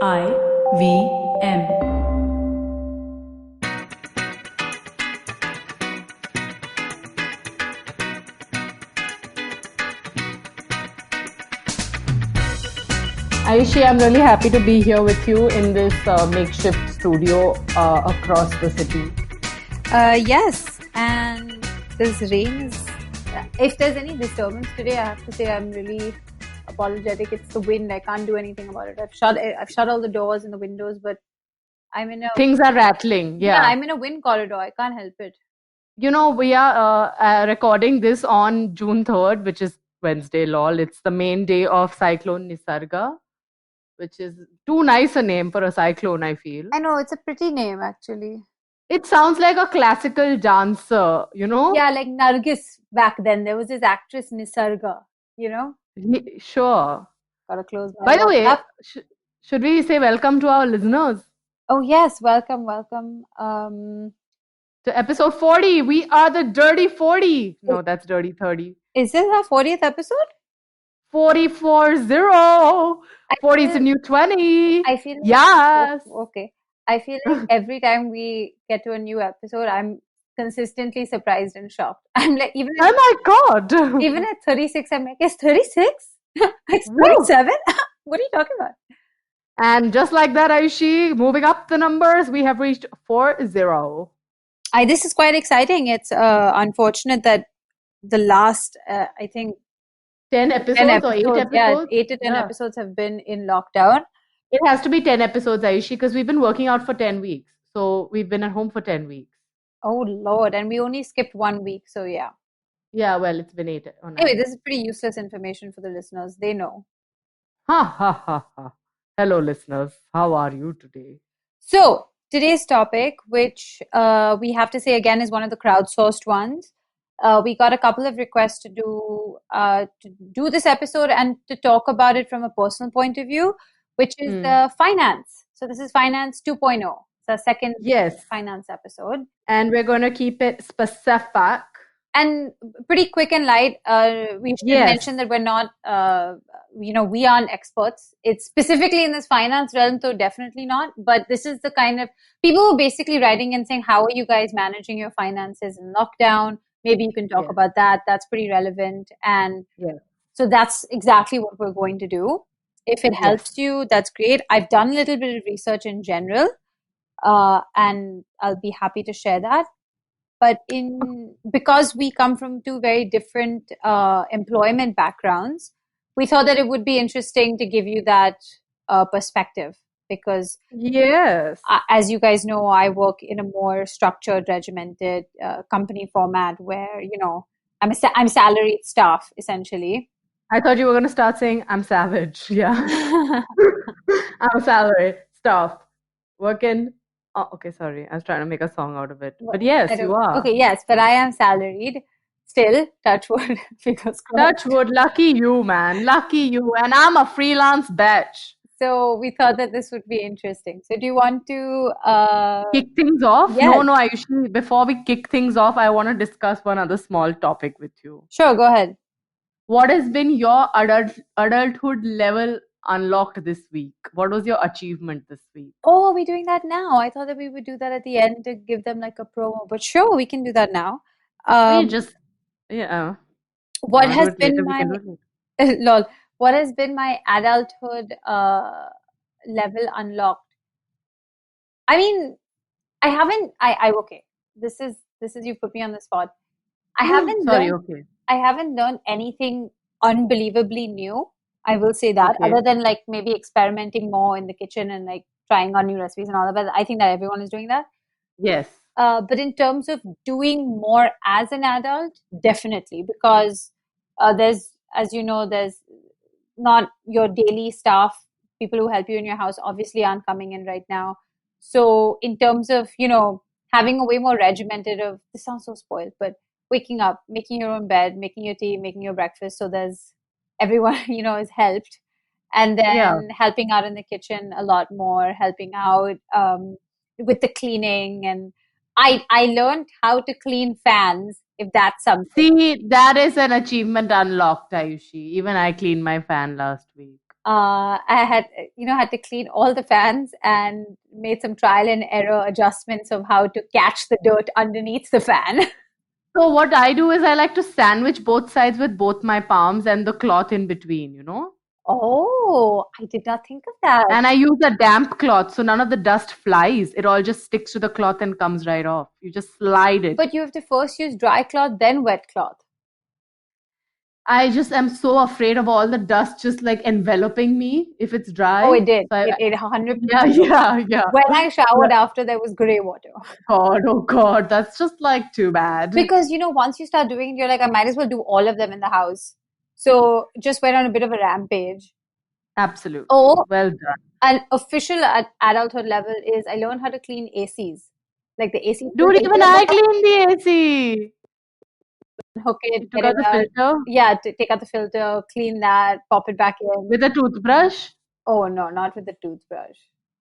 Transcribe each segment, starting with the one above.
IVM. Ayushi, I'm really happy to be here with you in this makeshift studio across the city. Yes, and this rain is. If there's any disturbance today, I have to say I'm really apologetic. It's the wind. I can't do anything about it. I've shut all the doors and the windows, but I'm in a Things are rattling. yeah, Yeah. I'm in a wind corridor. I can't help it. You know, we are recording this on June 3rd, which is Wednesday, lol. It's the main day of Cyclone Nisarga, which is too nice a name for a cyclone, I feel. I know it's a pretty name actually. It sounds like a classical dancer, you know? Yeah, like Nargis back then. There was this actress Nisarga. You know, Sure. gotta close my By the way, WhatsApp. should we say welcome to our listeners Oh yes, welcome. to episode 40? We are the Dirty 40. No, that's Dirty 30. Is this our 40th episode? 40. I 40 is the feel new 20. I feel like, Yes. okay. I feel like every time we get to a new episode, I'm consistently surprised and shocked. I'm like, Oh my God. even at 36, I'm like, it's 36? It's Woo. 37? What are you talking about? And just like that, Aishi, moving up the numbers, we have reached 40. This is quite exciting. It's unfortunate that the last, I think, 10 episodes 10 or 8 episodes, yeah, episodes? 8 to 10 Yeah. episodes have been in lockdown. It has to be 10 episodes, Aishi, because we've been working out for 10 weeks. So we've been at home for 10 weeks. Oh, Lord. And we only skipped 1 week. So, yeah. Yeah, well, it's been 8 or 9. Anyway, this is pretty useless information for the listeners. They know. Ha ha ha ha. Hello, listeners. How are you today? So, today's topic, which we have to say again is one of the crowdsourced ones. We got a couple of requests to do this episode and to talk about it from a personal point of view, which is finance. So this is Finance 2.0. It's our second Yes. finance episode. And we're going to keep it specific. And pretty quick and light. We should mention that we're not, we aren't experts. It's specifically in this finance realm, so definitely not. But this is the kind of people who are basically writing and saying, how are you guys managing your finances in lockdown? Maybe you can talk about that. That's pretty relevant. And so that's exactly what we're going to do. If it helps you, that's great. I've done a little bit of research in general, and I'll be happy to share that. But because we come from two very different employment backgrounds, we thought that it would be interesting to give you that perspective. Because as you guys know, I work in a more structured, regimented company format where I'm salaried staff essentially. I thought you were going to start saying I'm savage. Yeah, I'm salaried staff working. Oh, okay, sorry. I was trying to make a song out of it. But yes, you are. Okay, yes, but I am salaried. Still, touch wood, fingers crossed. Touch wood, lucky you, man. Lucky you. And I'm a freelance bitch. So we thought that this would be interesting. So do you want to kick things off? Yes. No, Ayushi. Before we kick things off, I want to discuss one other small topic with you. Sure, go ahead. What has been your adulthood level unlocked this week? What was your achievement this week? Oh, are we doing that now? I thought that we would do that at the end to give them like a promo, but sure, we can do that now. What has been my lol? What has been my adulthood level unlocked? I mean, I haven't. Okay. This is you put me on the spot. I haven't learned anything unbelievably new. I will say that, other than like maybe experimenting more in the kitchen and like trying on new recipes and all of that. I think that everyone is doing that. Yes. But in terms of doing more as an adult, definitely, because there's not your daily staff, people who help you in your house obviously aren't coming in right now. So in terms of, having a way more regimented this sounds so spoiled, but waking up, making your own bed, making your tea, making your breakfast. So there's everyone, is helped. And then helping out in the kitchen a lot more, helping out with the cleaning. And I learned how to clean fans, if that's something. See, that is an achievement unlocked, Ayushi. Even I cleaned my fan last week. I had to clean all the fans and made some trial and error adjustments of how to catch the dirt underneath the fan. So what I do is I like to sandwich both sides with both my palms and the cloth in between, you know? Oh, I did not think of that. And I use a damp cloth so none of the dust flies. It all just sticks to the cloth and comes right off. You just slide it. But you have to first use dry cloth, then wet cloth. I just am so afraid of all the dust just like enveloping me if it's Oh, dry. it did. So It yeah, 100% did. yeah, yeah. When I Yeah. showered after, there was gray water. Oh God, that's just like too bad. Because, once you start doing it, you're like, I might as well do all of them in the house. So just went on a bit of a rampage. Absolutely. Oh, Well done. an official at adulthood level is I learned how to clean ACs. Like the AC Dude, filter, even I clean the AC. hook it, You took get out it the out. filter Yeah, take out the filter, clean that, pop it back in. with a toothbrush. Oh no, not with the toothbrush.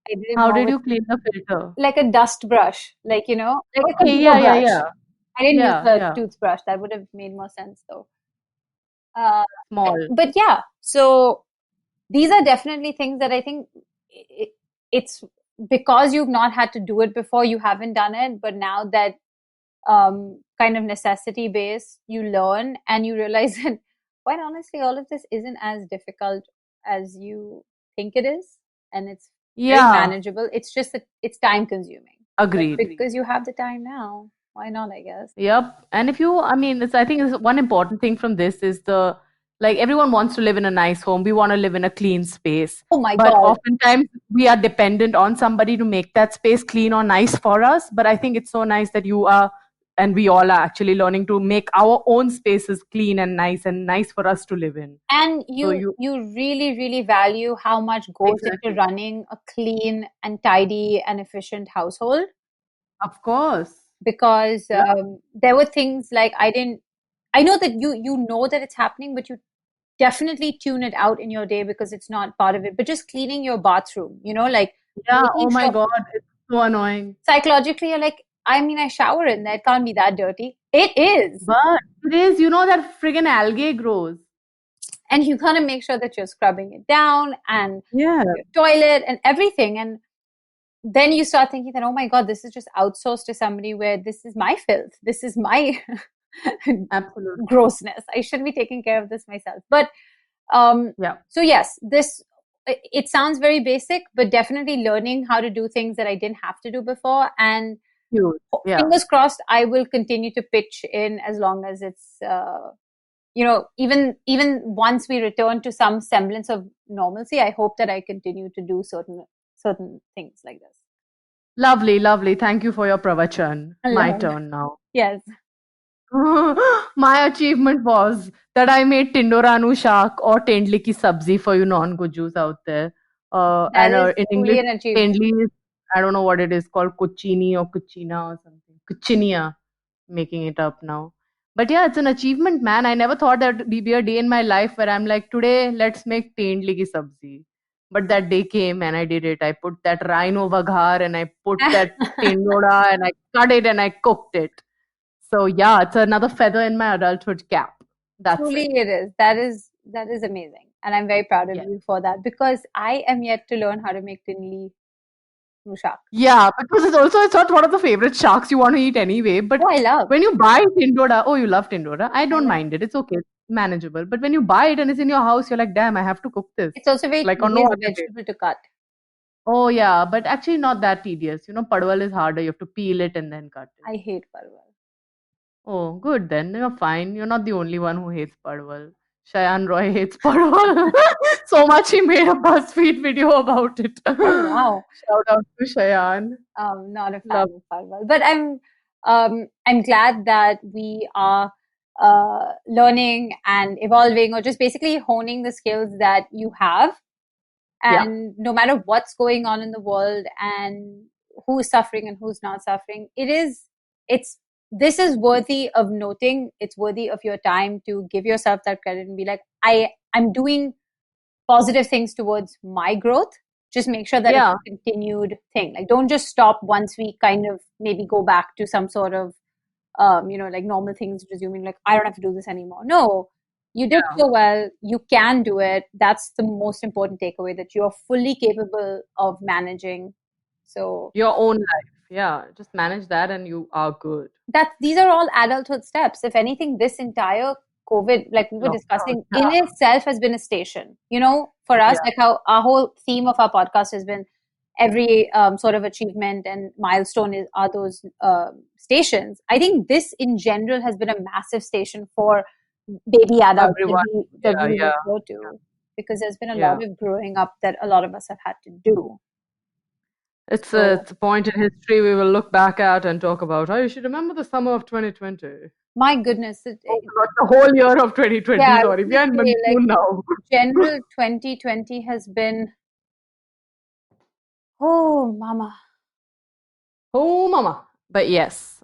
I did it How more did with you clean the filter? like a dust brush, like like a Okay, computer yeah, yeah, brush. yeah. I didn't use Yeah, the yeah. toothbrush. That would have made more sense though. Uh, Small. but yeah, so these are definitely things that I think it's because you've not had to do it before, you haven't done it, but now that kind of necessity based, you learn and you realize that quite honestly, all of this isn't as difficult as you think it is, and it's very Yeah, manageable. It's just that it's time consuming. But agreed. because you have the time now, why not, I guess. Yep. And if you, I mean, I think it's one important thing from this is like everyone wants to live in a nice home. We want to live in a clean space. Oh my But God. oftentimes we are dependent on somebody to make that space clean or nice for us. But I think it's so nice that you are, and we all are actually learning to make our own spaces clean and nice for us to live in. And So you really, really value how much goes into exactly. running a clean and tidy and efficient household. Of course. Because Yeah. there were things like I know that you know that it's happening, but you definitely tune it out in your day because it's not part of it. But just cleaning your bathroom, like Yeah. making Oh my sure God. It's so annoying. psychologically you're like, I mean, I shower in there. It can't be that dirty. It is. But it is, that friggin' algae grows. And you gotta make sure that you're scrubbing it down and Yeah. your toilet and everything. And then you start thinking that, oh my God, this is just outsourced to somebody where this is my filth. This is my Absolutely. grossness. I should be taking care of this myself. But Yeah. so yes, it sounds very basic, but definitely learning how to do things that I didn't have to do before. And Huge. Yeah. fingers crossed, I will continue to pitch in as long as it's even once we return to some semblance of normalcy. I hope that I continue to do certain things like this. Lovely, lovely. Thank you for your pravachan. My Learn. turn now. Yes. My achievement was that I made tindoranu shak or tendli ki sabzi for you non-gujus out there. That And is in truly English, an achievement. tendli is, I don't know what it is called, kuchini or kuchina or something. Kuchinia, making it up now. But yeah, it's an achievement, man. I never thought that would be a day in my life where I'm like, today, let's make tendli ki sabzi. But that day came and I did it. I put that rhino vaghar and I put that tindora and I cut it and I cooked it. So yeah, it's another feather in my adulthood cap. That's Truly it. it is. That is amazing. And I'm very proud of Yeah. you for that because I am yet to learn how to make tinli mushak. Yeah, because it's not one of the favorite sharks you want to eat anyway. But Oh, I love. when you buy tindora, oh, you love tindora. I I don't love. mind it. It's okay. It's manageable. But when you buy it and it's in your house, you're like, damn, I have to cook this. It's also very Like on no tedious other day. vegetable to cut. Oh yeah, but actually not that tedious. Padwal is harder. You have to peel it and then cut it. I hate parwal. Oh, good then. You're fine. You're not the only one who hates Padwal. Shayan Roy hates Padwal so much he made a BuzzFeed video about it. Oh wow. Shout out to Shayan. Not a fan Love. of parwal, but I'm glad that we are learning and evolving, or just basically honing the skills that you have. Yeah. And no matter what's going on in the world and who's suffering and who's not suffering, this is worthy of noting. It's worthy of your time to give yourself that credit and be like, I'm doing positive things towards my growth. Just make sure that it's Yeah. a continued thing. Like, don't just stop once we kind of maybe go back to some sort of like normal things resuming, like I don't have to do this anymore. No, You did Yeah. so well. You can do it. That's the most important takeaway, that you are fully capable of managing. So Your own life. Yeah. Just manage that and you are good. that these are all adulthood steps. If anything, this entire COVID, like we were Lockdown. discussing, in itself has been a station. For us, Yeah. like how our whole theme of our podcast has been every sort of achievement and milestone are those stations. I think this in general has been a massive station for baby adults that Everyone. we Yeah. Yeah. refer to, because there's been a lot Yeah. of growing up that a lot of us have had to do. So It's a point in history we will look back at and talk about. Oh, you should remember the summer of 2020. my goodness, Oh, not the whole year of yeah, 2020. I was Sorry, we gonna are in say, like, monsoon now. general 2020 has been, oh mama. Oh, mama. But yes,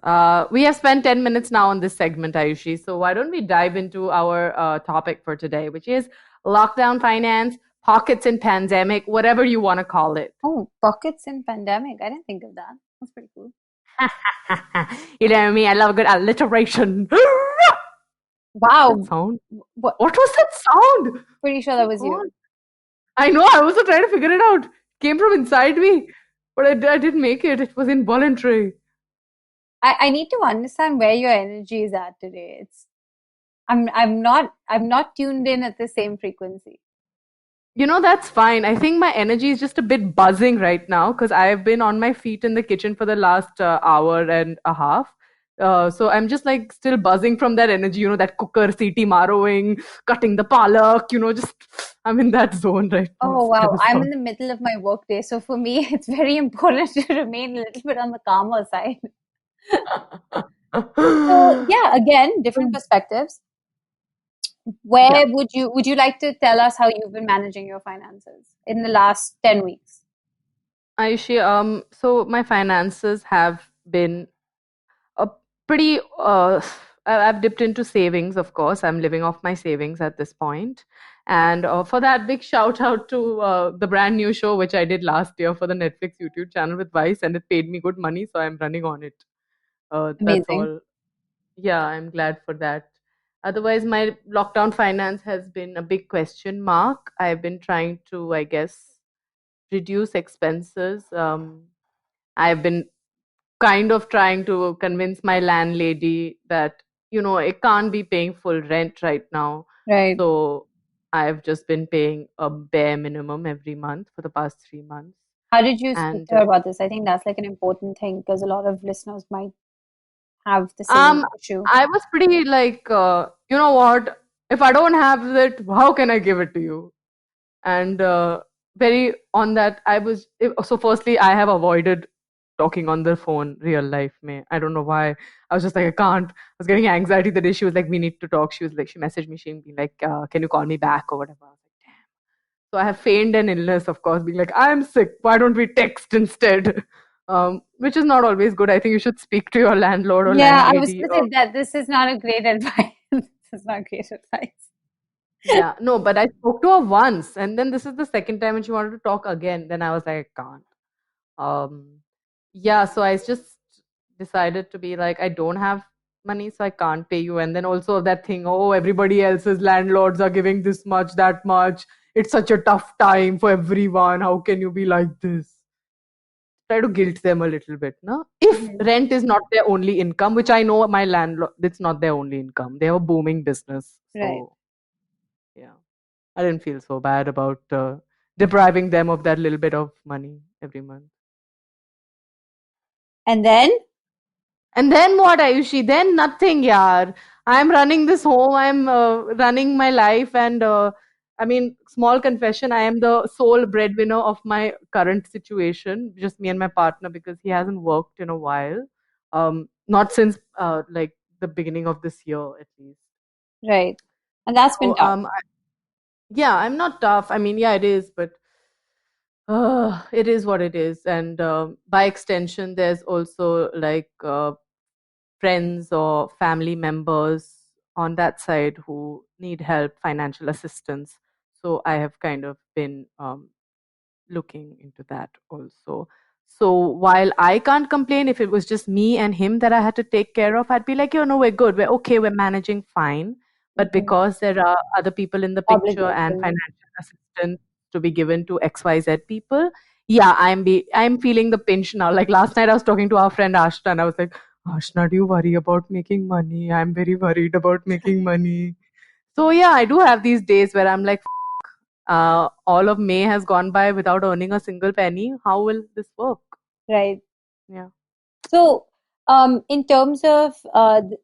we have spent 10 minutes now on this segment, Ayushi. So why don't we dive into our topic for today, which is lockdown finance, pockets in pandemic, whatever you want to call it. Oh, pockets in pandemic. I didn't think of that. That's pretty cool. You know me, I love a good alliteration. That Wow. sound? What? What was that sound? Pretty sure that Oh was God. you. I know, I was also trying to figure it out. Came from inside me, but I didn't make it. It was involuntary. I need to understand where your energy is at today. I'm not tuned in at the same frequency. That's fine. I think my energy is just a bit buzzing right now because I've been on my feet in the kitchen for the last hour and a half. So I'm just like still buzzing from that energy, that cooker, CT marrowing, cutting the palak, just I'm in that zone right now. Oh So wow. never I'm saw. in the middle of my work day, so for me it's very important to remain a little bit on the calmer side. So yeah, again, different perspectives. Yeah. Where would you like to tell us how you've been managing your finances in the last 10 weeks? Aishi, so my finances have been a pretty I've dipped into savings, of course. I'm living off my savings at this point. And for that, big shout out to the brand new show which I did last year for the Netflix YouTube channel with Vice, and it paid me good money, so I'm running on it. That's Amazing. all. Yeah, I'm glad for that. Otherwise, my lockdown finance has been a big question mark. I've been trying to, I guess, reduce expenses. I've been kind of trying to convince my landlady that, I can't be paying full rent right now. Right. So I've just been paying a bare minimum every month for the past 3 months. How did you speak And to her about this? I think that's like an important thing because a lot of listeners might have the same issue. I was pretty like, you know what? If I don't have it, how can I give it to you? And very on that, so firstly, I have avoided talking on the phone real life mein. I don't know why. I was just like, I can't. I was getting anxiety the day she was like, we need to talk. She was like, she messaged me, she be like, can you call me back or whatever. I was like, damn. So I have feigned an illness, of course, being like, I'm sick. Why don't we text instead? Which is not always good. I think you should speak to your landlord or Yeah, I was landlady. going to say that this is not a great advice. This is not great advice. Yeah, no, but I spoke to her once, and then this is the second time, and she wanted to talk again. Then I was like, I can't. Um, yeah, so I just decided to be like, I don't have money, so I can't pay you. And then also that thing, oh, everybody else's landlords are giving this much, that much. It's such a tough time for everyone. How can you be like this? Try to guilt them a little bit, no? If Mhm. rent is not their only income, which I know my landlord, it's not their only income. They have a booming business. Right. So, yeah, I didn't feel so bad about depriving them of that little bit of money every month. And then, And then what, Ayushi? Then nothing, yaar. I'm running this home. I'm running my life, and I mean, small confession: I am the sole breadwinner of my current situation. Just me and my partner, because he hasn't worked in a while. Not since like the beginning of this year, at least. right. And that's been So tough. yeah, I'm not tough. I mean, yeah, it is, but it is what it is. And by extension, there's also like friends or family members on that side who need help, financial assistance. So I have kind of been looking into that also. So while I can't complain, if it was just me and him that I had to take care of, I'd be like, we're good, we're okay, we're managing fine. But because there are other people in the picture and Obligation. financial assistance to be given to XYZ people, yeah, I'm feeling the pinch now. Like last night I was talking to our friend Ashna and I was like, Ashna, do you worry about making money? I'm very worried about making money. So yeah, I do have these days where I'm like, all of May has gone by without earning a single penny. How will this work? Right. Yeah. So, in terms of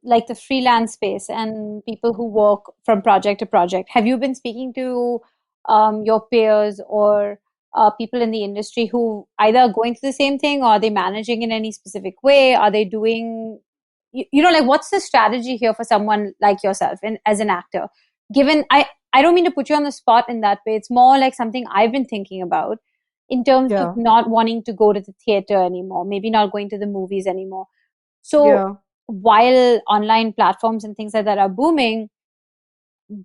like the freelance space and people who work from project to project, have you been speaking to your peers or people in the industry who either are going through the same thing, or are they managing in any specific way? Are they doing, you know, like what's the strategy here for someone like yourself and as an actor? Given I don't mean to put you on the spot in that way. It's more like something I've been thinking about in terms of Yeah. not wanting to go to the theater anymore, maybe not going to the movies anymore. So Yeah. while online platforms and things like that are booming,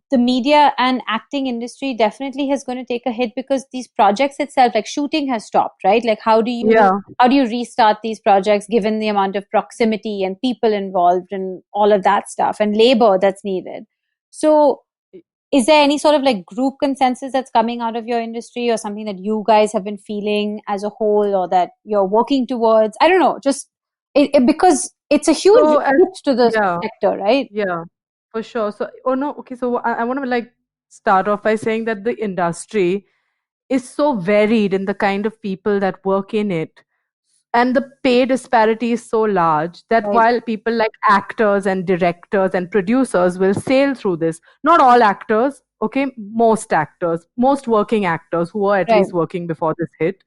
the media and acting industry definitely is going to take a hit because these projects itself, like shooting has stopped, right? Like Yeah. how do you restart these projects given the amount of proximity and people involved and all of that stuff and labor that's needed? So is there any sort of like group consensus that's coming out of your industry or something that you guys have been feeling as a whole or that you're working towards? I don't know, just because it's a huge So, hit to the yeah. sector, right? Yeah, for sure. So, oh no, okay. So I want to like start off by saying that the industry is so varied in the kind of people that work in it. And the pay disparity is so large that Right, while people like actors and directors and producers will sail through this, not all actors, okay, most actors, most working actors who were at right. least working before this hit,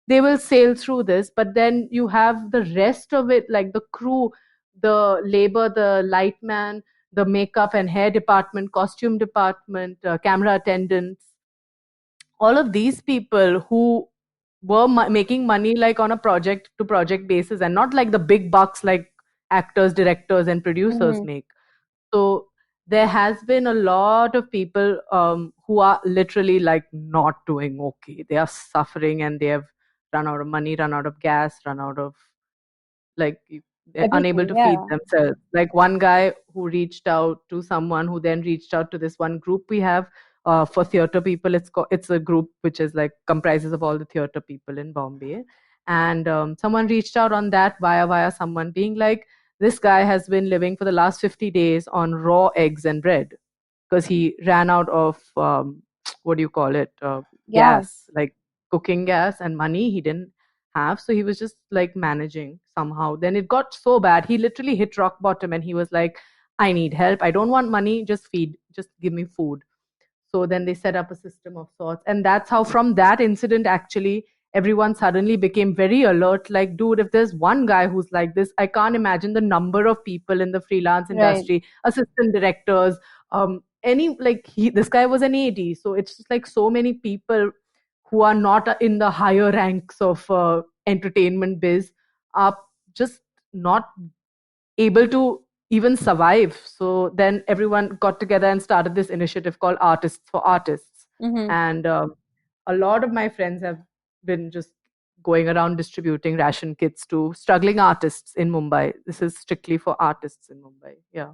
they will sail through this. But then you have the rest of it, like the crew, the labor, the lightman, the makeup and hair department, costume department, camera attendants, all of these people who were making money like on a project to project basis and not like the big bucks like actors, directors, and producers Mm-hmm. make. So there has been a lot of people who are literally like not doing okay. They are suffering and they have run out of money, run out of gas, run out of like they're unable Everything, to feed yeah. themselves. Like one guy who reached out to someone who then reached out to this one group we have for theater people. It's a group which is like comprises of all the theater people in Bombay, and someone reached out on that via someone being like, this guy has been living for the last 50 days on raw eggs and bread because he ran out of what do you call it, Gas. gas, like cooking gas, and money he didn't have, so he was just like managing somehow. Then it got so bad he literally hit rock bottom and he was like, I need help, I don't want money, just give me food. So then they set up a system of sorts. And that's how, from that incident, actually, everyone suddenly became very alert. Like, dude, if there's one guy who's like this, I can't imagine the number of people in the freelance Right, industry, assistant directors, this guy was an AD. So it's just like so many people who are not in the higher ranks of entertainment biz are just not able to even survive. So then everyone got together and started this initiative called Artists for Artists. mm-hmm. And a lot of my friends have been just going around distributing ration kits to struggling artists in Mumbai. This is strictly for artists in Mumbai. Yeah.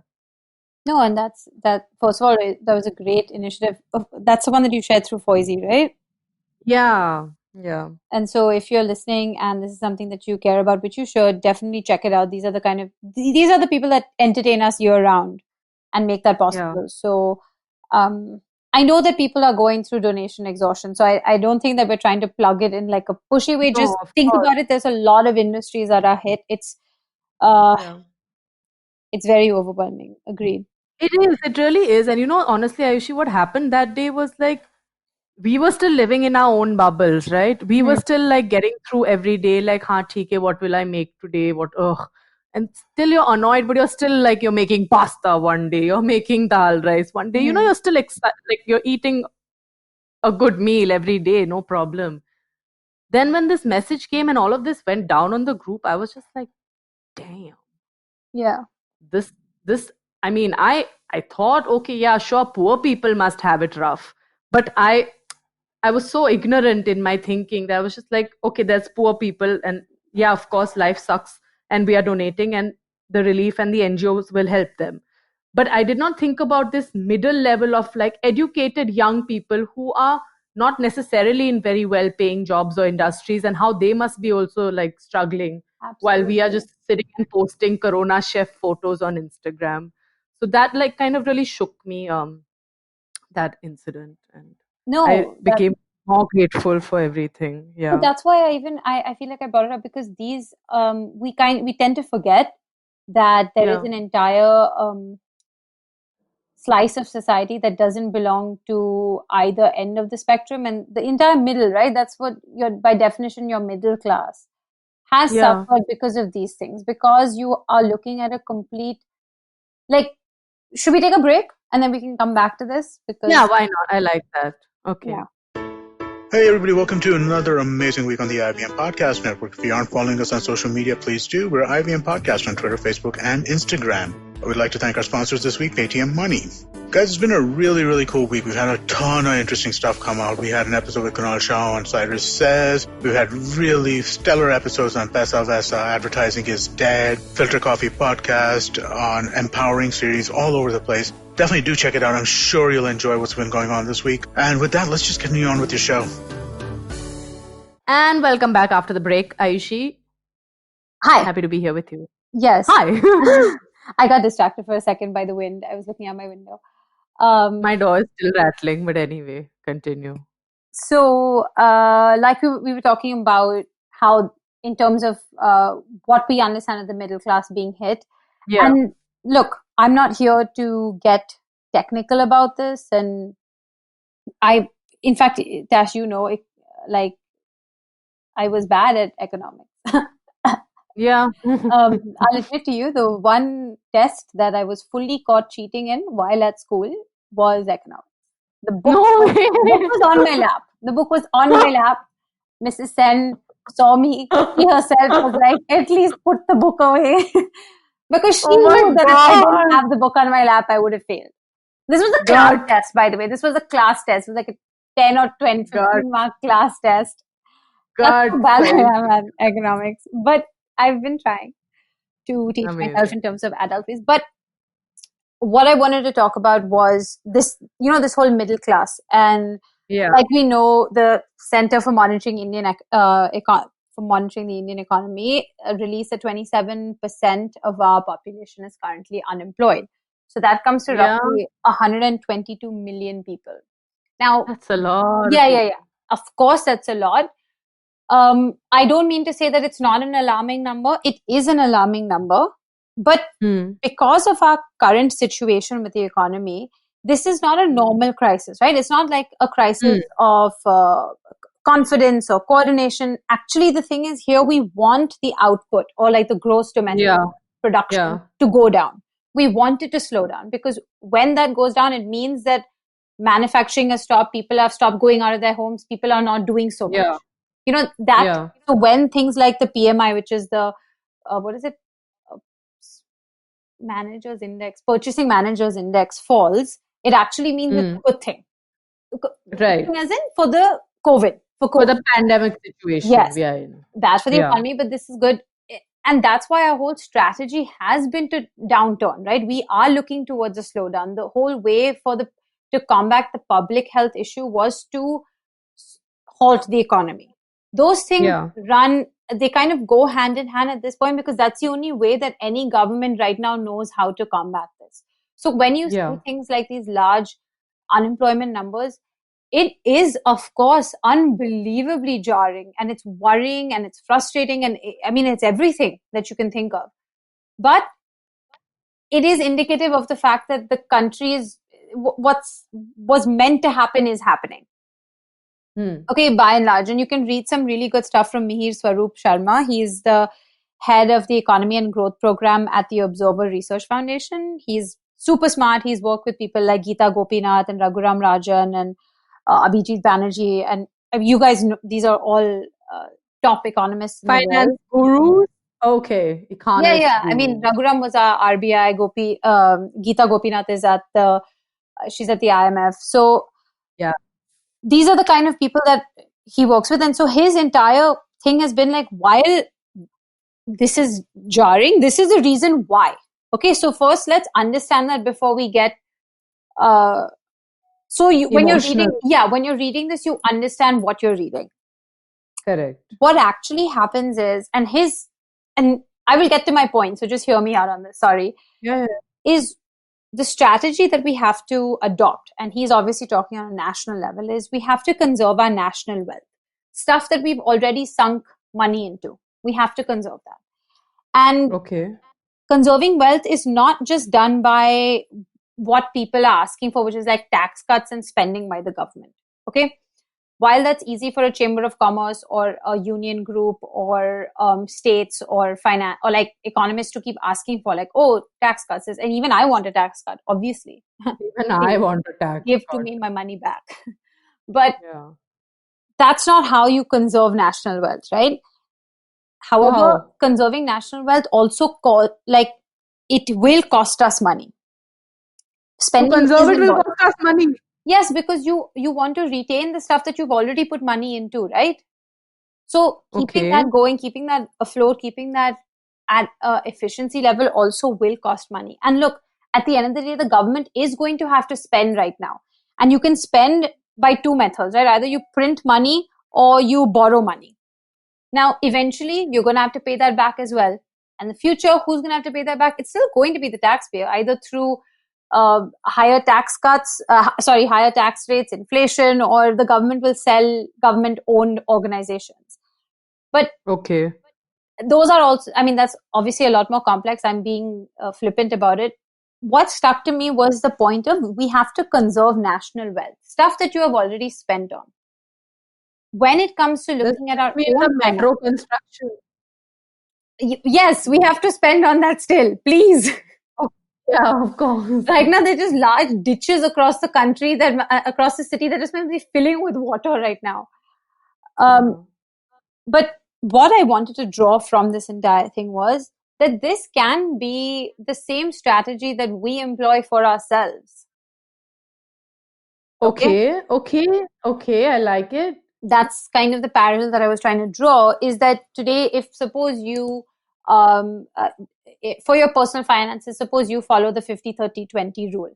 No, and that's that. First of all, that was a great initiative. That's the one that you shared through Foisey, right? Yeah. Yeah. And so, if you're listening and this is something that you care about, which you should, definitely check it out. These are the kind of these are the people that entertain us year round and make that Yeah. possible. So, um, I know that people are going through donation exhaustion. So I don't think that we're trying to plug it in like a pushy way. No, Just of think course. about it. There's a lot of industries that are hit. Uh, Yeah. it's very overwhelming. Agreed. It is. It really is. And honestly, Ayushi, what happened that day was like we were still living in our own bubbles, right? We were Mhm. still like getting through every day, like, haan, theek hai, what will I make today? What, ugh. And still you're annoyed, but you're still like, you're making pasta one day, you're making dal rice one day. Mhm. You're still like, you're eating a good meal every day, no problem. Then when this message came and all of this went down on the group, I was just like, damn, Yeah. this, this, I mean, I thought, okay, yeah, sure, poor people must have it rough. But I was so ignorant in my thinking that I was just like, okay, there's poor people, and yeah, of course, life sucks, and we are donating, and the relief and the NGOs will help them. But I did not think about this middle level of like educated young people who are not necessarily in very well paying jobs or industries, and how they must be also like struggling while we are Absolutely. just sitting and posting Corona chef photos on Instagram. So that like kind of really shook me, that incident, and I No, became more grateful for everything. but Yeah. that's why I feel like I brought it up because these we tend to forget that there is Yeah. an entire slice of society that doesn't belong to either end of the spectrum, and the entire middle, right? That's what your by definition your middle class has Yeah. suffered because of these things, because you are looking at a complete, like, should we take a break and then we can come back to this? Yeah, Because why not? I like that. yeah. Okay. Hey everybody, welcome to another amazing week on the IBM Podcast Network. If you aren't following us on social media, please do. We're IBM Podcast on Twitter, Facebook, and Instagram. We'd like to thank our sponsors this week, Paytm Money. Guys, it's been a really, really cool week. We've had a ton of interesting stuff come out. We had an episode with Kunal Shah on Cyrus Says. We've had really stellar episodes on Pesa Vesa, Advertising is Dead, Filter Coffee Podcast, on Empowering Series, all over the place. Definitely do check it out. I'm sure you'll enjoy what's been going on this week. And with that, let's just continue on with your show. And welcome back after the break, Ayushi. Hi. Happy to be here with you. Yes. Hi. I got distracted for a second by the wind. I was looking out my window. My door is still rattling, but anyway, continue. So, like we were talking about how, in terms of what we understand of the middle class being hit. Yeah. And look, I'm not here to get technical about this. And in fact, Tash, like I was bad at economics. Yeah. I'll admit to you, the one test that I was fully caught cheating in while at school was economics. The book, No the book was on my lap. The book was on my lap. Mrs. Sen saw me. She herself was like, at least put the book away. Because she knew that if I didn't have the book on my lap, I would have failed. This was a class test, by the way. This was a class test. It was like a 10 or 20, 15 mark class test. That's how bad I am at economics. But I've been trying to teach myself in terms of adult ways. But what I wanted to talk about was this, this whole middle class. And like we know, the Center for Monitoring the Indian Economy released that 27% of our population is currently unemployed. So that comes to roughly 122 million people. Now, that's a lot. Yeah. Of course, that's a lot. I don't mean to say that it's not an alarming number. It is an alarming number. But because of our current situation with the economy, this is not a normal crisis, right? It's not like a crisis of confidence or coordination. Actually, the thing is, here we want the output, or like the gross domestic production, to go down. We want it to slow down, because when that goes down, it means that manufacturing has stopped. People have stopped going out of their homes. People are not doing so much. So when things like the PMI, which is the managers index, purchasing managers index, falls, it actually means it's a good thing. Right. As in for the COVID. For the pandemic situation. Yes. We are in. That's for the economy, but this is good. And that's why our whole strategy has been to downturn, right? We are looking towards a slowdown. The whole way to combat the public health issue was to halt the economy. Those things they kind of go hand in hand at this point, because that's the only way that any government right now knows how to combat this. So when you see things like these large unemployment numbers, it is, of course, unbelievably jarring, and it's worrying, and it's frustrating, and it's everything that you can think of. But it is indicative of the fact that the country is, was meant to happen is happening. Okay, by and large. And you can read some really good stuff from Mihir Swaroop Sharma. He's the head of the Economy and Growth Program at the Observer Research Foundation. He's super smart. He's worked with people like Geeta Gopinath and Raghuram Rajan and Abhijit Banerjee. And you guys know, these are all top economists. Finance gurus? Okay, economists. Yeah. I mean, Raghuram was our RBI. Geeta Gopinath is she's at the IMF. So, these are the kind of people that he works with. And so his entire thing has been like, while this is jarring, this is the reason why. Okay, so first let's understand that before we get when Emotional. when you're reading this, you understand what you're reading. Correct. What actually happens is, and I will get to my point, so just hear me out on this, sorry. Yeah. Is the strategy that we have to adopt, and he's obviously talking on a national level, is we have to conserve our national wealth. Stuff that we've already sunk money into. We have to conserve that. And conserving wealth is not just done by what people are asking for, which is like tax cuts and spending by the government. Okay. While that's easy for a chamber of commerce or a union group or states or finance or like economists to keep asking for, like, oh, tax cuts, and even I want a tax cut, obviously. Even I want a tax Give cut. to me my money back. But that's not how you conserve national wealth, right? However, conserving national wealth also it will cost us money. Spending to conserve it will cost us money. Yes, because you want to retain the stuff that you've already put money into, right? So keeping that going, keeping that afloat, keeping that at efficiency level also will cost money. And look, at the end of the day, the government is going to have to spend right now. And you can spend by two methods, right? Either you print money or you borrow money. Now, eventually, you're going to have to pay that back as well. And in the future, who's going to have to pay that back? It's still going to be the taxpayer, either through higher tax rates, inflation, or the government will sell government-owned organizations. But those are also, I mean, that's obviously a lot more complex. I'm being flippant about it. What stuck to me was the point of we have to conserve national wealth, stuff that you have already spent on. When it comes to looking at our own metro construction. Yes, we have to spend on that still, please. Yeah, of course. Right now, there's just large ditches across the country across the city that just may be filling with water right now. But what I wanted to draw from this entire thing was that this can be the same strategy that we employ for ourselves. Okay, I like it. That's kind of the parallel that I was trying to draw, is that today, if suppose you, for your personal finances, suppose you follow the 50-30-20 rule.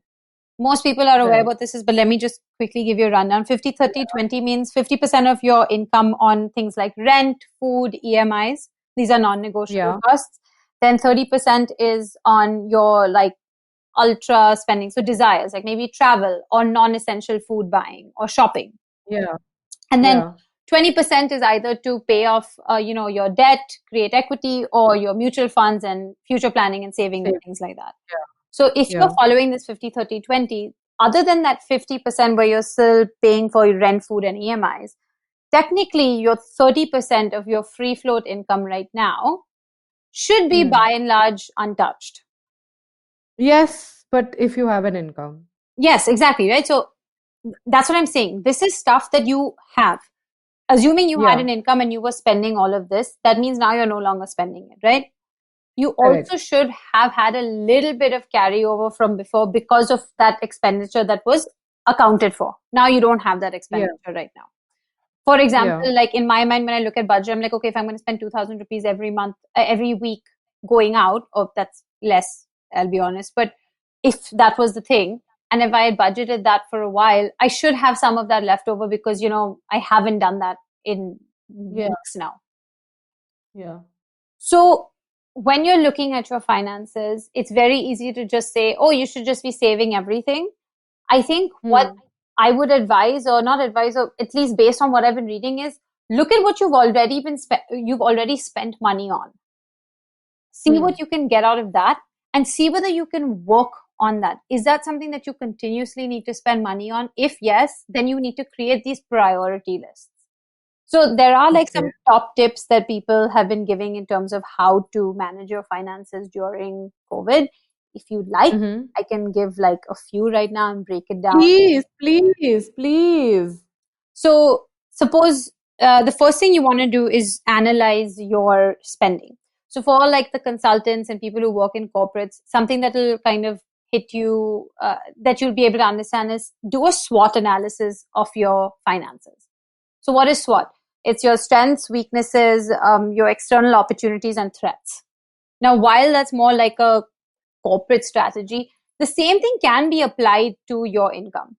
Most people are aware what this is, but let me just quickly give you a rundown. 50-30-20 means 50% of your income on things like rent, food, EMIs. These are non-negotiable costs. Then 30% is on your like ultra spending, so desires, like maybe travel or non-essential food buying or shopping. And then 20% is either to pay off, your debt, create equity, or your mutual funds and future planning and saving and things like that. So if you're following this 50-30-20, other than that 50% where you're still paying for your rent, food, and EMIs, technically your 30% of your free float income right now should be by and large untouched. Yes, but if you have an income. Yes, exactly, right? So that's what I'm saying. This is stuff that you have. Assuming you had an income and you were spending all of this, that means now you're no longer spending it, right? You also should have had a little bit of carryover from before because of that expenditure that was accounted for. Now you don't have that expenditure right now. For example, like in my mind, when I look at budget, I'm like, okay, if I'm going to spend 2,000 rupees every month, every week going out, or that's less, I'll be honest. But if that was the thing, and if I had budgeted that for a while, I should have some of that left over because, I haven't done that in weeks now. So when you're looking at your finances, it's very easy to just say, oh, you should just be saving everything. I think what I would advise, or not advise, or at least based on what I've been reading, is look at what you've already spent money on. See what you can get out of that and see whether you can work on that. Is that something that you continuously need to spend money on? If yes, then you need to create these priority lists. So there are some top tips that people have been giving in terms of how to manage your finances during COVID. If you'd like, I can give a few right now and break it down. Please. So suppose the first thing you want to do is analyze your spending. So for all the consultants and people who work in corporates, something that will kind of hit you, that you'll be able to understand, is do a SWOT analysis of your finances. So what is SWOT? It's your strengths, weaknesses, your external opportunities and threats. Now, while that's more like a corporate strategy, the same thing can be applied to your income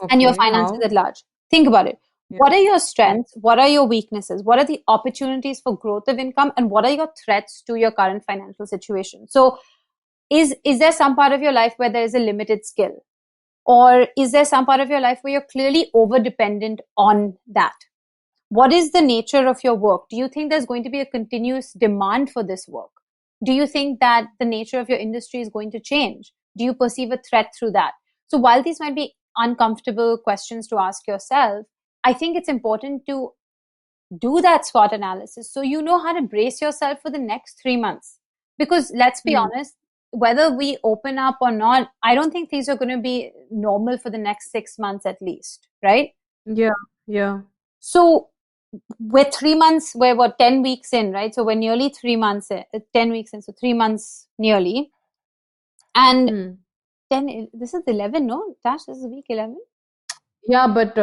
and your finances at large. Think about it. Yeah. What are your strengths? What are your weaknesses? What are the opportunities for growth of income? And what are your threats to your current financial situation? So is there some part of your life where there is a limited skill? Or is there some part of your life where you're clearly over-dependent on that? What is the nature of your work? Do you think there's going to be a continuous demand for this work? Do you think that the nature of your industry is going to change? Do you perceive a threat through that? So while these might be uncomfortable questions to ask yourself, I think it's important to do that SWOT analysis so you know how to brace yourself for the next 3 months. Because let's be honest, whether we open up or not, I don't think things are going to be normal for the next 6 months at least, right? Yeah. So we're 3 months, we're 10 weeks in, right? So we're nearly 3 months in, 10 weeks in, so 3 months nearly. And this is 11, no? Tash, this is week 11? Yeah, but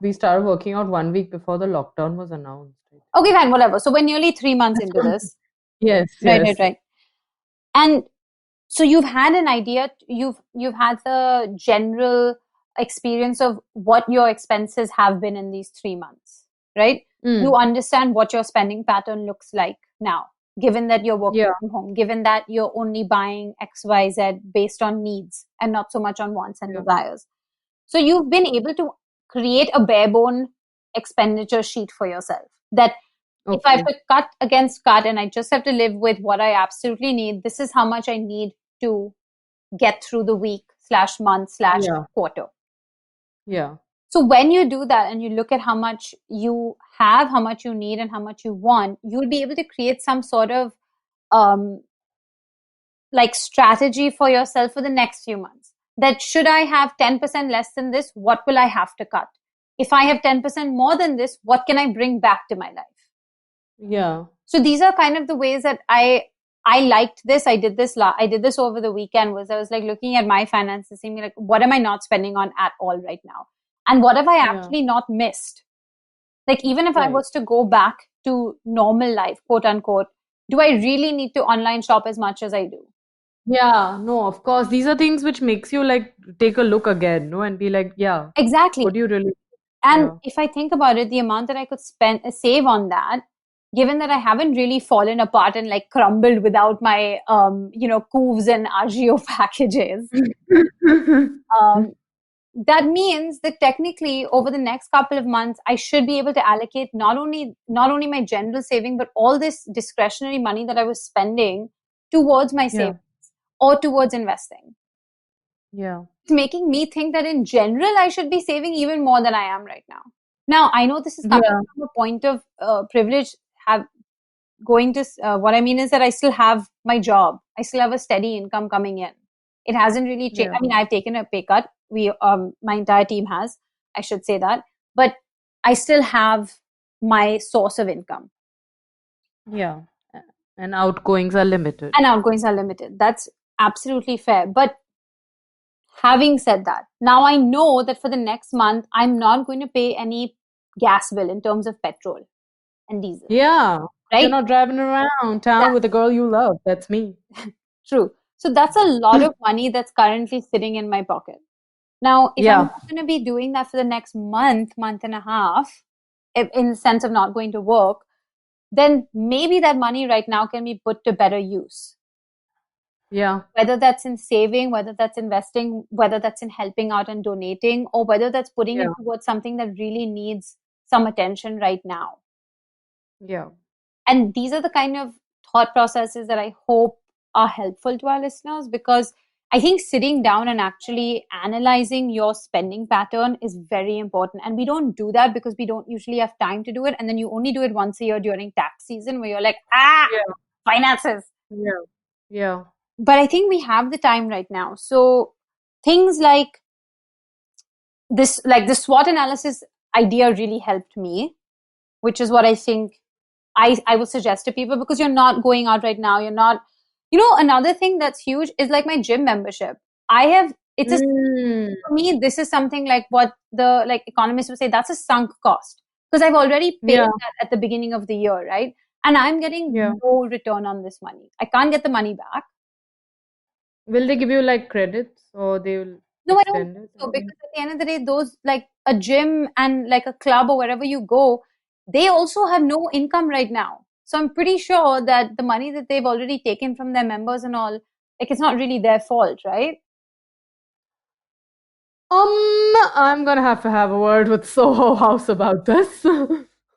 we started working out 1 week before the lockdown was announced. Okay, fine, whatever. So we're nearly 3 months into this. Yes. Right. And so you've had an idea, you've had the general experience of what your expenses have been in these 3 months, right? You understand what your spending pattern looks like now, given that you're working from home, given that you're only buying X, Y, Z based on needs and not so much on wants and desires. So you've been able to create a bare bone expenditure sheet for yourself that if I have to cut against cut and I just have to live with what I absolutely need, this is how much I need to get through the week / month / quarter. Yeah. So when you do that and you look at how much you have, how much you need, and how much you want, you'll be able to create some sort of like strategy for yourself for the next few months. That should I have 10% less than this, what will I have to cut? If I have 10% more than this, what can I bring back to my life? Yeah. So these are kind of the ways that I liked this. I did this over the weekend. I was like looking at my finances, seeing like, what am I not spending on at all right now? And what have I actually not missed? Like, even if I was to go back to normal life, quote unquote, do I really need to online shop as much as I do? Yeah, no, of course. These are things which makes you like take a look again, no, and be like, yeah, exactly. What do you really? And if I think about it, the amount that I could save on that, given that I haven't really fallen apart and like crumbled without my, couves and Agio packages, that means that technically over the next couple of months, I should be able to allocate not only my general saving, but all this discretionary money that I was spending towards my savings or towards investing. Yeah. It's making me think that in general, I should be saving even more than I am right now. Now, I know this is coming from a point of privilege. What I mean is that I still have my job. I still have a steady income coming in. It hasn't really changed. I mean, I've taken a pay cut. My entire team has, I should say that. But I still have my source of income. Yeah. And outgoings are limited. That's absolutely fair. But having said that, now I know that for the next month, I'm not going to pay any gas bill in terms of petrol and diesel. Yeah. Right? You're not driving around town with a girl you love. That's me. True. So that's a lot of money that's currently sitting in my pocket. Now, if I'm not going to be doing that for the next month and a half, in the sense of not going to work, then maybe that money right now can be put to better use. Yeah. Whether that's in saving, whether that's investing, whether that's in helping out and donating, or whether that's putting it towards something that really needs some attention right now. Yeah. And these are the kind of thought processes that I hope are helpful to our listeners, because I think sitting down and actually analyzing your spending pattern is very important. And we don't do that because we don't usually have time to do it. And then you only do it once a year during tax season where you're like, finances. Yeah. But I think we have the time right now. So things like this, like the SWOT analysis idea really helped me, which is what I think I would suggest to people, because you're not going out right now. You're not, another thing that's huge is like my gym membership. For me, this is something like what the economists would say, that's a sunk cost, because I've already paid that at the beginning of the year, right? And I'm getting no return on this money. I can't get the money back. Will they give you like credits or they will No, I don't extend think it? so, because at the end of the day, those like a gym and like a club or wherever you go, they also have no income right now. So I'm pretty sure that the money that they've already taken from their members and all, like it's not really their fault, right? I'm gonna have to have a word with Soho House about this.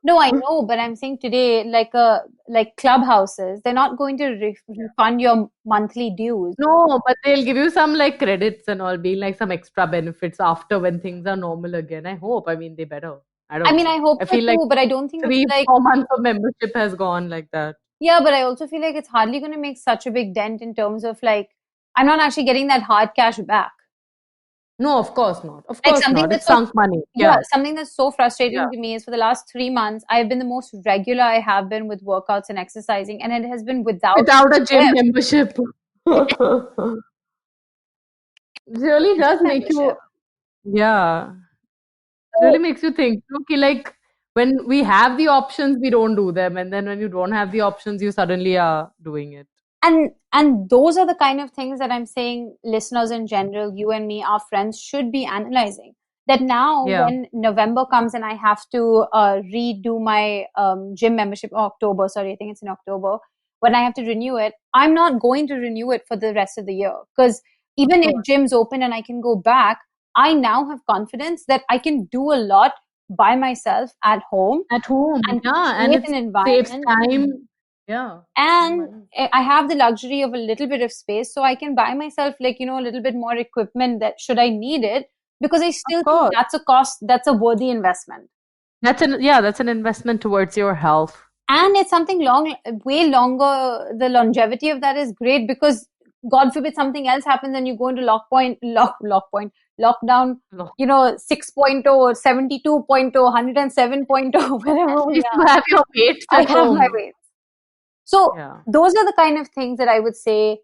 No, I know, but I'm saying today, like clubhouses, they're not going to refund your monthly dues. No, but they'll give you some like credits and all, being like some extra benefits after when things are normal again. I hope. I mean, they better. I I don't mean, know. I hope I so feel like too, but I don't think it's three, like, 4 months of membership has gone like that. yeah, but I also feel like it's hardly going to make such a big dent in terms of like, I'm not actually getting that hard cash back. No, of course not. Of Like course something not. It's that's so, sunk money. yeah, Yeah. something that's so Yeah. frustrating to me is for the last 3 months, I've been the most regular I have been with workouts and exercising, and it has been without Without a gym gym membership. Really does make you, membership. yeah. Really So, makes you think, okay, like when we have the options, we don't do them. And then when you don't have the options, you suddenly are doing it. and those are the kind of things that I'm saying listeners in general, you and me, our friends should be analyzing. That now Yeah. when November comes and I have to redo my gym membership, October, sorry, I think it's in October, when I have to renew it, I'm not going to renew it for the rest of the year. Because Of even if course. gyms open and I can go back, I now have confidence that I can do a lot by myself at home At home. and Yeah. And create it an saves environment. time. Yeah. And And money. I have the luxury of a little bit of space, so I can buy myself, like, a little bit more equipment that should I need it, because I Of still think course. that's a cost, that's a worthy investment. That's an investment towards your health. And it's something long, way longer. The longevity of that is great because God forbid something else happens and you go into lockdown, No. 6.0 or 72.0, 107.0, At wherever we least you are. have your weights I at have my home. weights. So Yeah. those are the kind of things that I would say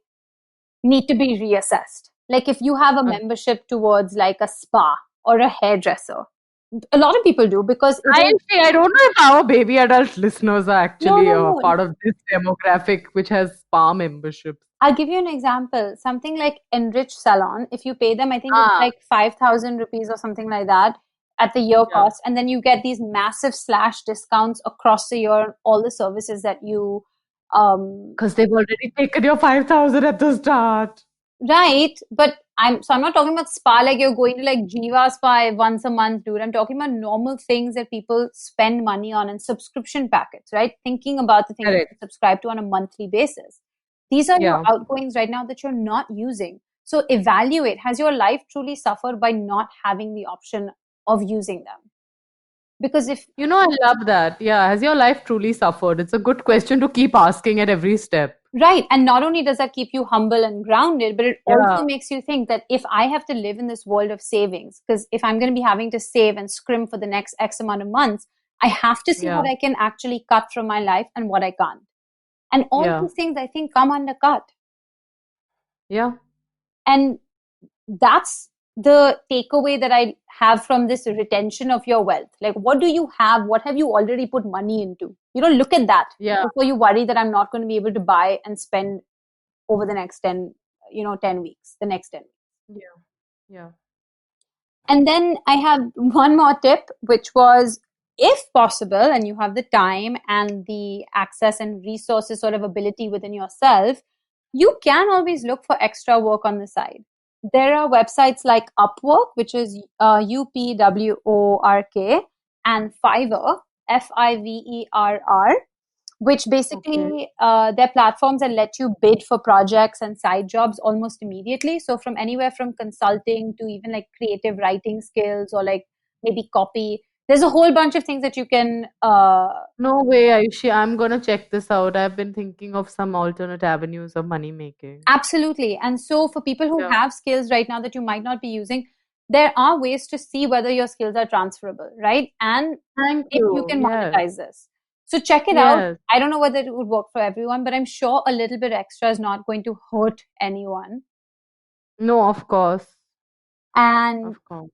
need to be reassessed. Like if you have a membership towards like a spa or a hairdresser, a lot of people do because it is, I don't know if our baby adult listeners are no, actually no, no. part of this demographic which has spa memberships. I'll give you an example. Something like Enrich Salon, if you pay them, I think it's Ah, like 5,000 rupees or something like that at the year yeah. cost. And then you get these massive slash discounts across the year on all the services that you, Because they've already taken your 5,000 at the start. right. But I'm not talking about spa like you're going to like Jiva Spa once a month, dude. I'm talking about normal things that people spend money on and subscription packets, right? Thinking about the things that Correct. you subscribe to on a monthly basis. These are your Yeah. outgoings right now that you're not using. So evaluate, has your life truly suffered by not having the option of using them? Because if I love that. Yeah. Has your life truly suffered? It's a good question to keep asking at every step. right. And not only does that keep you humble and grounded, but it Yeah. also makes you think that if I have to live in this world of savings, because if I'm going to be having to save and scrim for the next X amount of months, I have to see Yeah. what I can actually cut from my life and what I can't. And all Yeah. these things I think come under cut. Yeah. And that's the takeaway that I have from this retention of your wealth. Like, what do you have? What have you already put money into? Look at that Yeah. before you worry that I'm not going to be able to buy and spend over the next 10 weeks, the next 10 weeks. Yeah. Yeah. And then I have one more tip, which was if possible, and you have the time and the access and resources sort of ability within yourself, you can always look for extra work on the side. There are websites like Upwork, which is Upwork, and Fiverr, Fiverr, which Okay. basically they're platforms that let you bid for projects and side jobs almost immediately. So from anywhere from consulting to even like creative writing skills or like maybe copy, there's a whole bunch of things that you can No way, Ayushi. I'm gonna check this out. I've been thinking of some alternate avenues of money making. absolutely. And so for people who Yeah. have skills right now that you might not be using, there are ways to see whether your skills are transferable, right? And Thank if you you. can Yes. monetize this. So check it out. Yes. I don't know whether it would work for everyone, but I'm sure a little bit extra is not going to hurt anyone. No, of course. And Of course.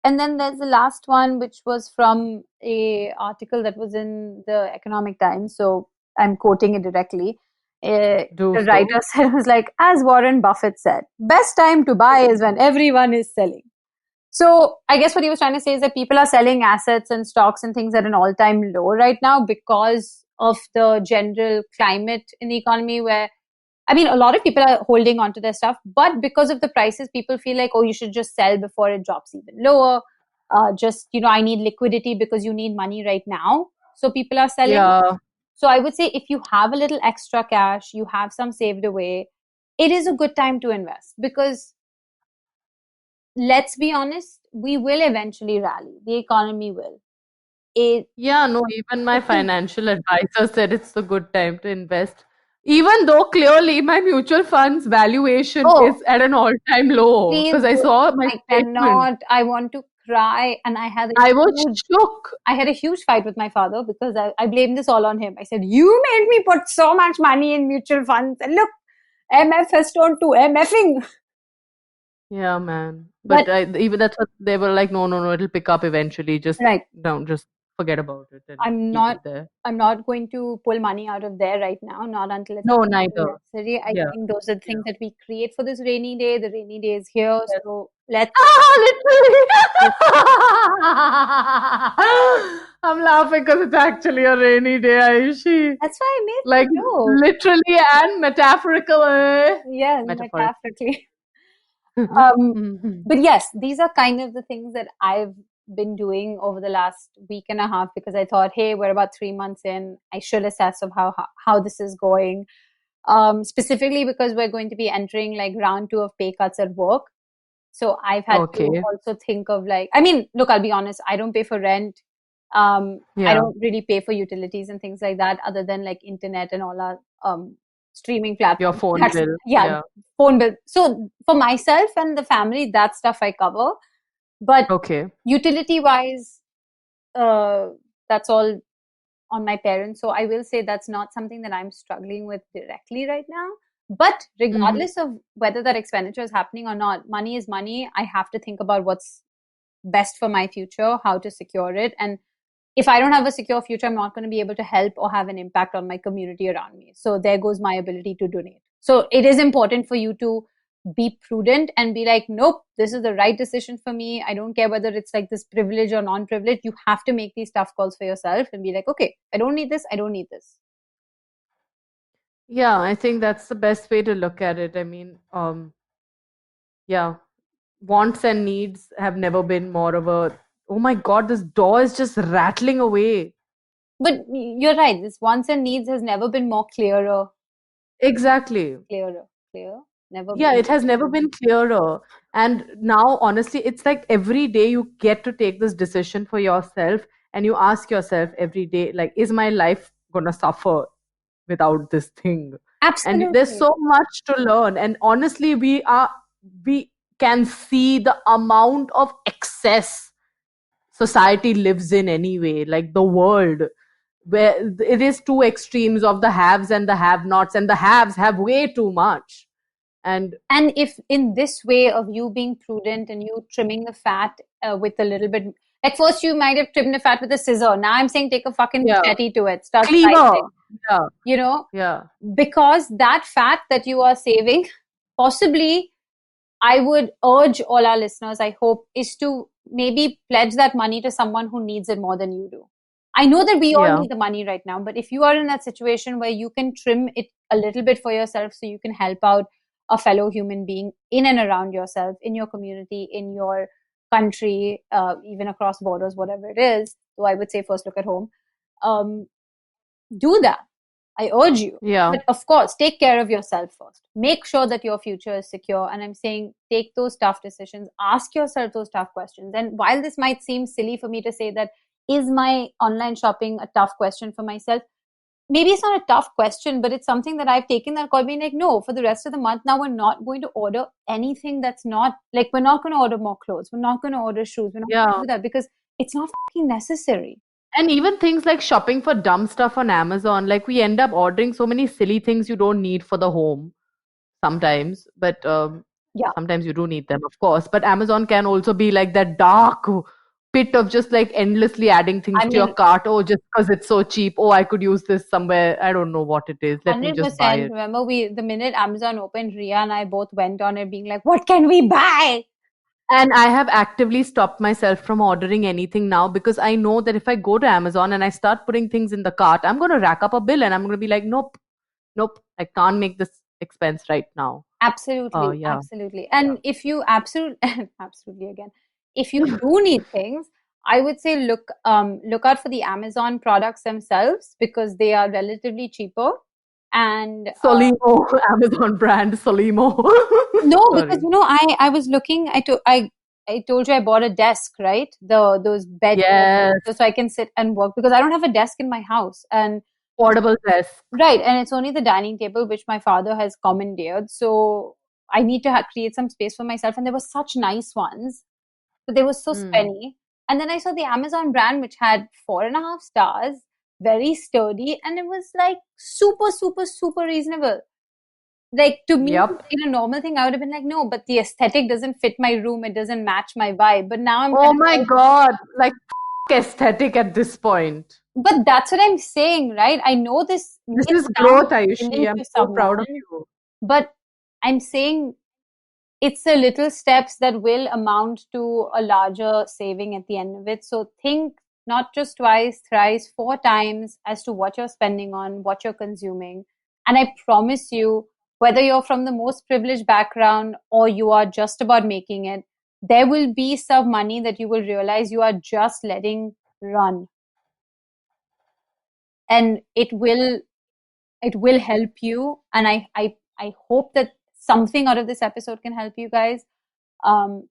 and then there's the last one, which was from a article that was in the Economic Times. So I'm quoting it directly. Do The so. writer said, was like, as Warren Buffett said, best time to buy is when everyone is selling. So I guess what he was trying to say is that people are selling assets and stocks and things at an all-time low right now because of the general climate in the economy where, I mean, a lot of people are holding on to their stuff, but because of the prices, people feel like, oh, you should just sell before it drops even lower. I need liquidity because you need money right now. So people are selling. Yeah. So I would say if you have a little extra cash, you have some saved away, it is a good time to invest because let's be honest, we will eventually rally. The economy will. Yeah, no, even my financial advisor said it's a good time to invest. Even though clearly my mutual funds valuation Oh, is at an all-time low please because I do. saw my I statement. cannot. I want to cry. And I was shook. I had a huge fight with my father because I blamed this all on him. I said, you made me put so much money in mutual funds. And look, MF has turned to MFing. Yeah, man. But But even that's what they were like, no, no, no, it'll pick up eventually. Just right. don't, just forget about it and I'm keep not it there. I'm not going to pull money out of there right now, not until it's No, neither. necessary. I Yeah. think those are the things Yeah. that we create for this rainy day. The rainy day is here. Yes. So let's Literally. I'm laughing because it's actually a rainy day, Ayushi. that's why I made Like the joke. literally and metaphorical. Yes, Metaphorical. metaphorically. But yes, these are kind of the things that I've been doing over the last week and a half because I thought, hey, we're about 3 months in. I should assess of how this is going. Specifically because we're going to be entering like round 2 of pay cuts at work. So I've had to Okay. also think of like, I mean, look, I'll be honest, I don't pay for rent. I Yeah. don't really pay for utilities and things like that other than like internet and all our streaming platforms. Your phone bill. Yeah, phone bill. So for myself and the family, that stuff I cover. But Okay. utility wise, that's all on my parents. So I will say that's not something that I'm struggling with directly right now. But regardless of whether that expenditure is happening or not, money is money. I have to think about what's best for my future, how to secure it. And if I don't have a secure future, I'm not going to be able to help or have an impact on my community around me. So there goes my ability to donate. So it is important for you to be prudent and be like, nope, this is the right decision for me. I don't care whether it's like this privilege or non-privilege. You have to make these tough calls for yourself and be like, okay, I don't need this. I don't need this. Yeah, I think that's the best way to look at it. I mean, yeah, wants and needs have never been more of a, oh my God, this door is just rattling away. But you're right. This wants and needs has never been more clearer. Exactly. Clear. Never Yeah, been. it has never been clearer. And now, honestly, it's like every day you get to take this decision for yourself and you ask yourself every day, like, is my life gonna suffer without this thing? And there's Absolutely. so much to learn. And honestly, we can see the amount of excess society lives in anyway, like the world, where it is two extremes of the haves and the have-nots, and the haves have way too much. And if in this way of you being prudent and you trimming the fat with a little bit, at first you might have trimmed the fat with a scissor. Now I'm saying take a fucking yeah, machete to it. Start cleaver. slicing. Yeah, You know, yeah, because that fat that you are saving, possibly, I would urge all our listeners, I hope, is to maybe pledge that money to someone who needs it more than you do. I know that we all yeah, need the money right now, but if you are in that situation where you can trim it a little bit for yourself so you can help out a fellow human being in and around yourself, in your community, in your country, even across borders, whatever it is, so I would say first look at home, do that. I urge you. yeah, But of course, take care of yourself first. Make sure that your future is secure. And I'm saying take those tough decisions. Ask yourself those tough questions. And while this might seem silly for me to say that, is my online shopping a tough question for myself? Maybe it's not a tough question, but it's something that I've taken that call being like, no, for the rest of the month now, we're not going to order anything that's not like, we're not going to order more clothes. We're not going to order shoes. We're not going to do that because it's not fucking necessary. and even things like shopping for dumb stuff on Amazon, like we end up ordering so many silly things you don't need for the home sometimes, but Yeah. sometimes you do need them, of course. But Amazon can also be like that dark pit of just like endlessly adding things to your cart. Oh, just because it's so cheap. Oh, I could use this somewhere. I don't know what it is. Let me just buy 100%. it. Remember, the minute Amazon opened, Ria and I both went on it being like, what can we buy? And I have actively stopped myself from ordering anything now because I know that if I go to Amazon and I start putting things in the cart, I'm going to rack up a bill and I'm going to be like, nope, I can't make this expense right now. Absolutely, Yeah. absolutely. And if you absolutely again, if you do need things, I would say look out for the Amazon products themselves because they are relatively cheaper. And Solimo, Amazon brand Solimo. no, because I was looking. I told you I bought a desk, right? Those bed Yes. so I can sit and work because I don't have a desk in my house and Portable desk. right, and it's only the dining table which my father has commandeered. So I need to create some space for myself, and there were such nice ones, but they were so spenny. And then I saw the Amazon brand which had 4.5 stars, very sturdy, and it was like super, super, super reasonable. Like to me, in a normal thing, I would have been like, no, but the aesthetic doesn't fit my room. It doesn't match my vibe. But now I'm oh my God, like aesthetic at this point. But that's what I'm saying, right? I know this is growth, Ayushi. I'm so proud of you. But I'm saying it's the little steps that will amount to a larger saving at the end of it. So think not just twice, thrice, 4 times as to what you're spending on, what you're consuming. And I promise you, whether you're from the most privileged background or you are just about making it, there will be some money that you will realize you are just letting run. And it will help you. And I hope that something out of this episode can help you guys.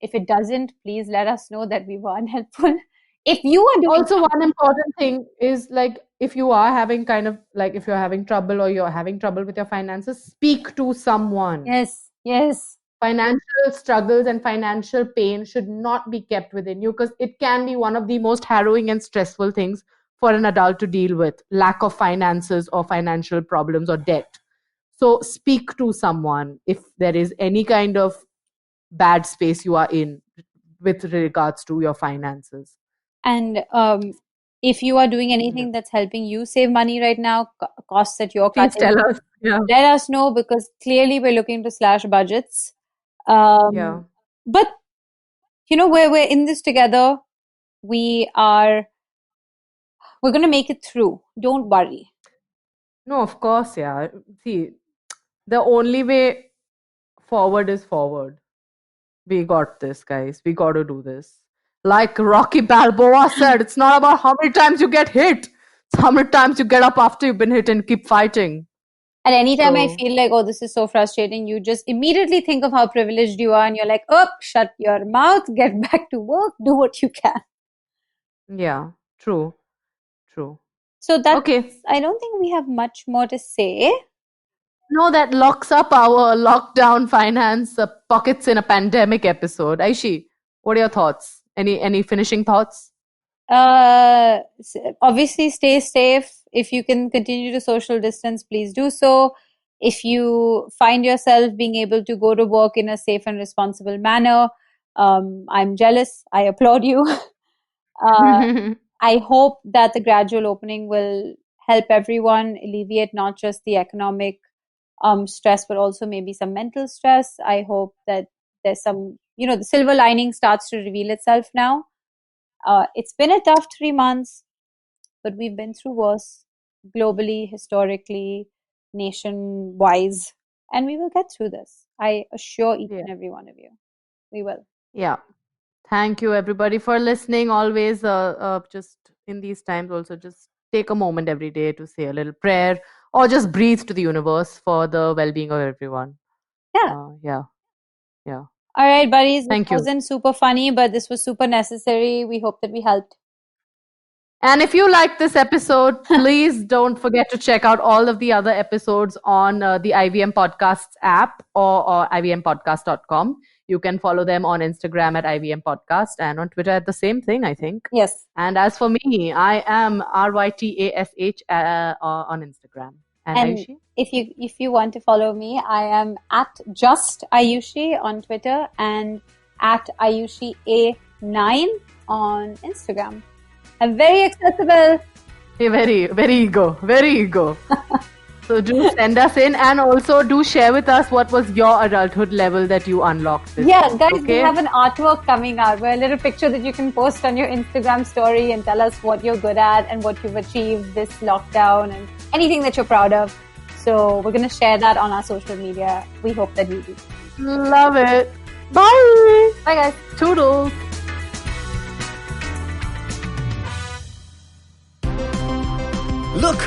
If it doesn't, please let us know that we were unhelpful. If you are doing also one important thing is like if you are having kind of like if you're having trouble or you're having trouble with your finances, speak to someone. Yes. Financial struggles and financial pain should not be kept within you because it can be one of the most harrowing and stressful things for an adult to deal with, lack of finances or financial problems or debt. So speak to someone if there is any kind of bad space you are in with regards to your finances. And if you are doing anything that's helping you save money right now, costs that you're please cutting, tell us. Let us know because clearly we're looking to slash budgets. But we're in this together. We're going to make it through. Don't worry. No, of course, yeah. See, the only way forward is forward. We got this, guys. We got to do this. Like Rocky Balboa said, it's not about how many times you get hit. It's how many times you get up after you've been hit and keep fighting. And anytime I feel like, oh, this is so frustrating, you just immediately think of how privileged you are and you're like, oh, shut your mouth, get back to work, do what you can. Yeah, true. So that's okay. I don't think we have much more to say. No, that locks up our lockdown finance pockets in a pandemic episode. Ayushi, what are your thoughts? Any finishing thoughts? Obviously, stay safe. If you can continue to social distance, please do so. If you find yourself being able to go to work in a safe and responsible manner, I'm jealous. I applaud you. I hope that the gradual opening will help everyone alleviate not just the economic stress, but also maybe some mental stress. I hope that there's some, the silver lining starts to reveal itself now. It's been a tough 3 months, but we've been through worse globally, historically, nation-wise, and we will get through this. I assure each and every one of you, we will. Yeah. Thank you, everybody, for listening. Always, just in these times, also just take a moment every day to say a little prayer or just breathe to the universe for the well-being of everyone. Yeah. All right, buddies. Thank you. It wasn't super funny, but this was super necessary. We hope that we helped. And if you like this episode, please don't forget to check out all of the other episodes on the IVM Podcasts app or ivmpodcast.com. You can follow them on Instagram at IVM Podcast and on Twitter at the same thing, I think. Yes. And as for me, I am RYTASH on Instagram. And Ayushi? If you want to follow me, I am at just Ayushi on Twitter and at Ayushi A9 on Instagram. I'm very accessible. Very, very ego. So do send us in, and also do share with us what was your adulthood level that you unlocked this Yeah, week, guys, okay? we have an artwork coming out. We're a little picture that you can post on your Instagram story and tell us what you're good at and what you've achieved this lockdown and anything that you're proud of. So we're going to share that on our social media. We hope that you do. Love it. Bye. Bye, guys. Toodles. Look!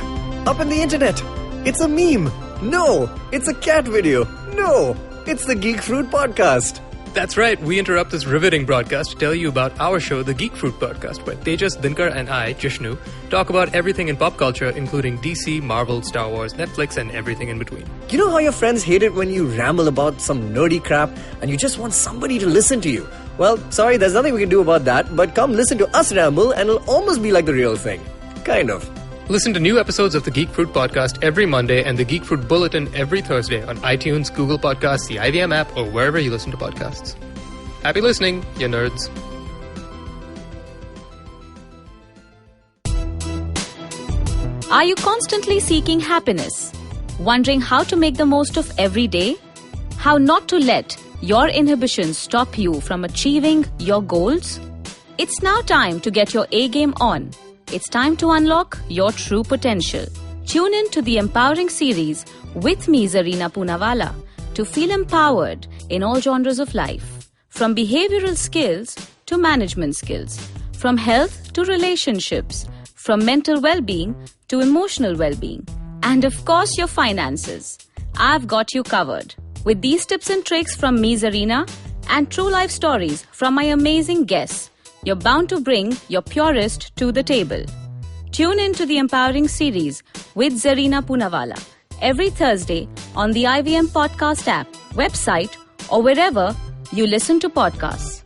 Up in the internet! It's a meme! No! It's a cat video! No! It's the Geek Fruit Podcast! That's right, we interrupt this riveting broadcast to tell you about our show, the Geek Fruit Podcast, where Tejas, Dinkar and I, Jishnu, talk about everything in pop culture, including DC, Marvel, Star Wars, Netflix, and everything in between. You know how your friends hate it when you ramble about some nerdy crap and you just want somebody to listen to you? Well, sorry, there's nothing we can do about that, but come listen to us ramble and it'll almost be like the real thing. Kind of. Listen to new episodes of the Geek Fruit Podcast every Monday and the Geek Fruit Bulletin every Thursday on iTunes, Google Podcasts, the IVM app, or wherever you listen to podcasts. Happy listening, you nerds. Are you constantly seeking happiness? Wondering how to make the most of every day? How not to let your inhibitions stop you from achieving your goals? It's now time to get your A game on. It's time to unlock your true potential. Tune in to the Empowering series with me, Zarina Poonawalla, to feel empowered in all genres of life. From behavioral skills to management skills. From health to relationships. From mental well-being to emotional well-being. And of course, your finances. I've got you covered. With these tips and tricks from me, Zarina, and true life stories from my amazing guests, you're bound to bring your purest to the table. Tune in to the Empowering series with Zarina Poonawalla every Thursday on the IVM Podcast app, website, or wherever you listen to podcasts.